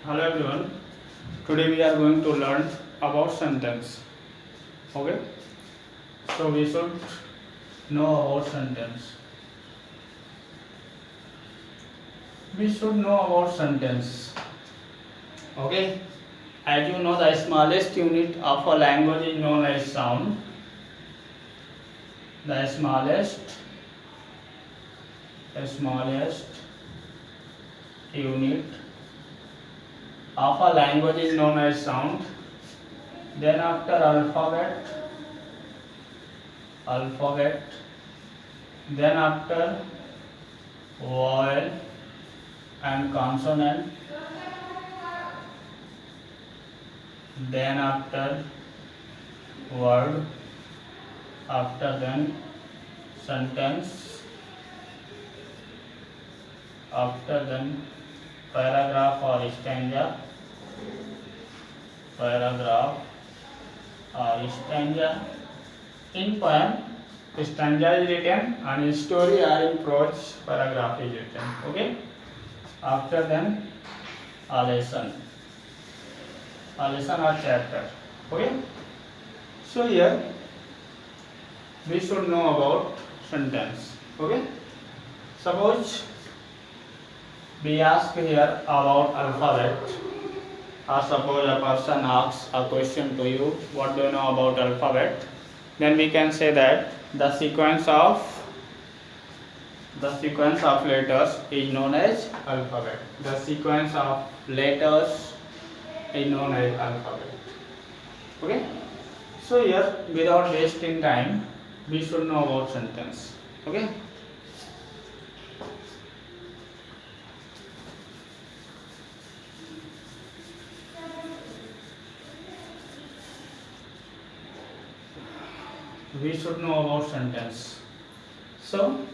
Hello everyone. Today we are going to learn about sentence. Okay. So we should know about sentence. We should know about sentence. Okay. As you know, the smallest unit of a language is known as sound. The smallest unit of a language is known as sound. Then after alphabet, then after vowel and consonant, then after word, after then sentence, after then paragraph or stanza, In poem, stanza is written, and in story or in prose, paragraph is written. Okay. After then a lesson or chapter. Okay. So here we should know about sentence. Okay. Suppose we ask here about alphabet, or suppose a person asks a question to you, what do you know about alphabet? Then we can say that the sequence of letters is known as alphabet. The sequence of letters is known as alphabet. Okay. So here, without wasting time, we should know about sentence. Okay. We should know about sentence. So,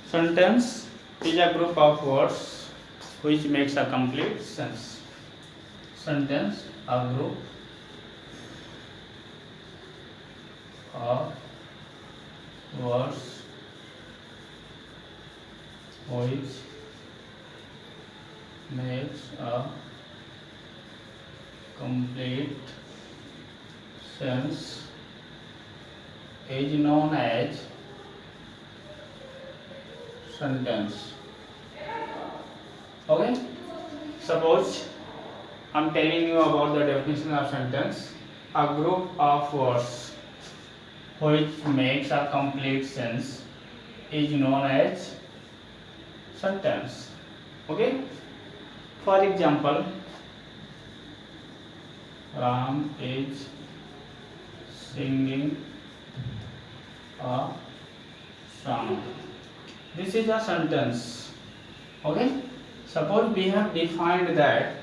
sentence is a group of words which makes a complete sense. Sentence, a group of words which makes a complete sense is known as sentence. Okay. Suppose I am telling you about the definition of sentence. A group of words which makes a complete sense is known as sentence. Okay. For example, Ram is singing a song. This is a sentence. Okay. Suppose we have defined that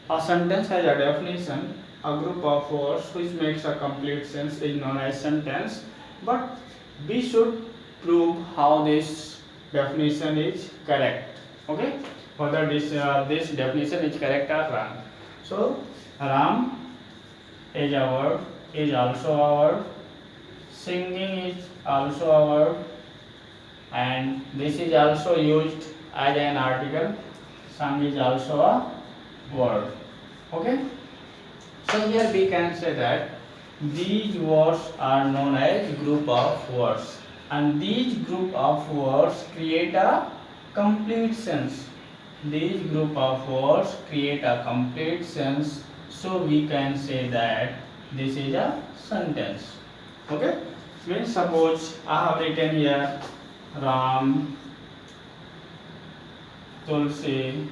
a sentence has a definition, a group of words which makes a complete sense is known as sentence, but we should prove how this definition is correct. Okay. Whether this definition is correct or wrong. So Ram is a word, is also a word, singing is also a word, and this is also used as an article. Song is also a word. Okay. So here we can say that these words are known as group of words, and these group of words create a complete sense. These group of words create a complete sense, so we can say that this is a sentence. Okay. Means suppose I have written here Ram, Tulsi,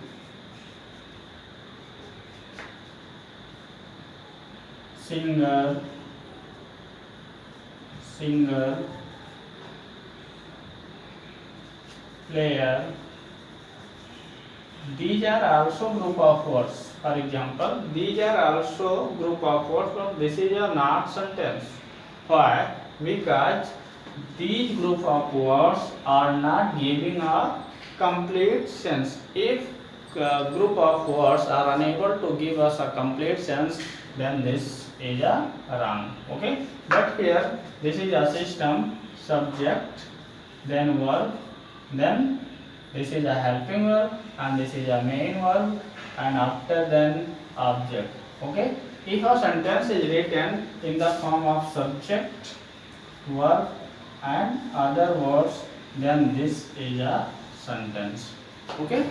singer, player. These are also group of words. For example, these are also group of words, but this is a not sentence. Why? Because these group of words are not giving a complete sense. If group of words are unable to give us a complete sense, then this is a wrong. Okay. But here this is a system, subject, then verb, then This is a helping verb and this is a main verb and after then object. Okay. If a sentence is written in the form of subject, verb and other words, then this is a sentence. Okay.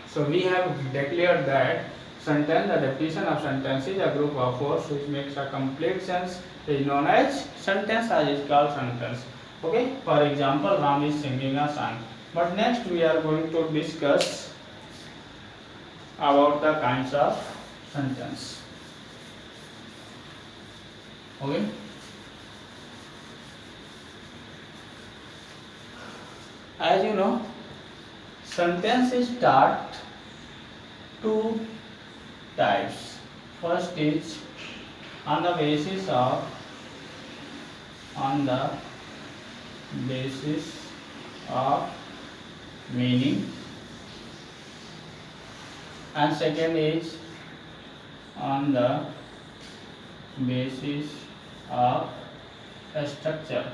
So we have declared that sentence, the definition of sentence is a group of words which makes a complete sense is known as sentence, as is called sentence. Okay. For example, Ram is singing a song. But next we are going to discuss about the kinds of sentence. Okay. As you know, sentences start two types. First is on the basis of meaning, and second is on the basis of structure.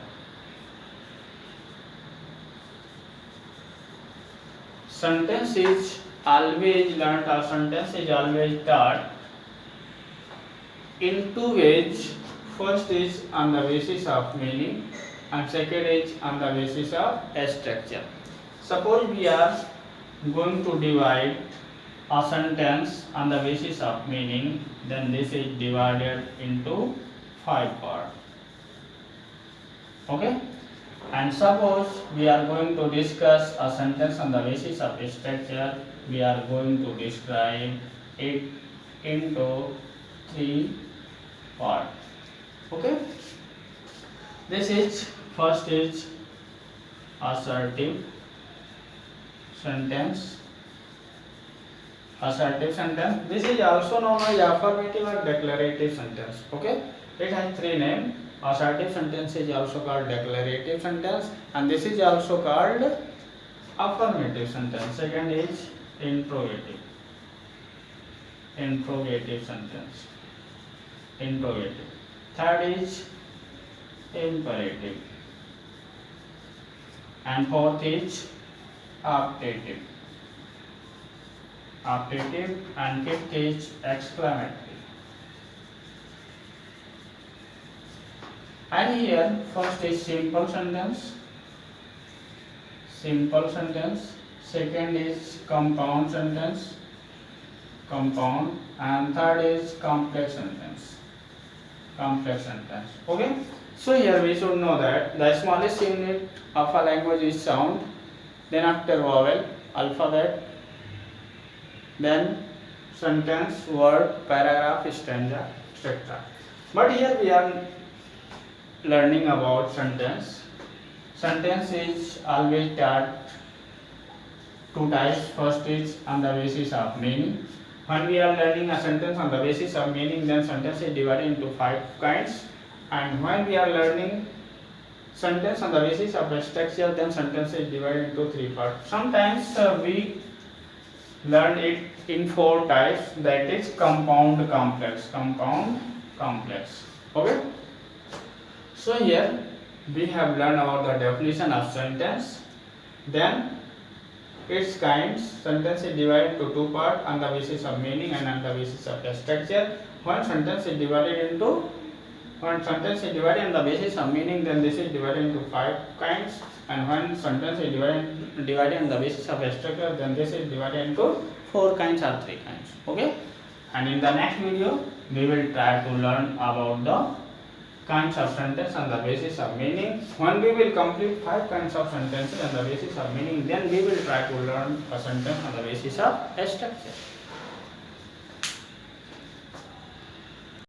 Sentence is always learnt or sentence is always taught in two ways. First is on the basis of meaning and second is on the basis of structure. Suppose we are going to divide a sentence on the basis of meaning, then this is divided into 5 parts. Okay. And suppose we are going to discuss a sentence on the basis of structure, we are going to describe it into 3 parts. Okay. This is first is assertive sentence. Assertive sentence. This is also known as affirmative or declarative sentence. Okay. It has 3 names. Assertive sentence is also called declarative sentence and this is also called affirmative sentence. Second is interrogative sentence. Interrogative. Third is imperative and fourth is optative and fifth is exclamatory. And here first is simple sentence, second is compound sentence, and third is complex sentence. Okay. So here we should know that the smallest unit of a language is sound, then after vowel, alphabet, then sentence, word, paragraph, stanza, etc. But here we are learning about sentence. Sentence is always taught 2 types. First is on the basis of meaning. When we are learning a sentence on the basis of meaning, then sentence is divided into 5 kinds. And when we are learning sentence on the basis of structure, then sentence is divided into 3 parts. Sometimes we learn it in 4 types, that is compound, complex. Okay. So here we have learned about the definition of sentence, then its kinds. Sentence is divided into 2 parts, on the basis of meaning and on the basis of structure. When sentence is divided on the basis of meaning, then this is divided into 5 kinds, and when sentence is divided on the basis of structure, then this is divided into 4 kinds or 3 kinds. Okay. And in the next video we will try to learn about the kinds of sentence on the basis of meaning. When we will complete 5 kinds of sentences on the basis of meaning, then we will try to learn a sentence on the basis of structure.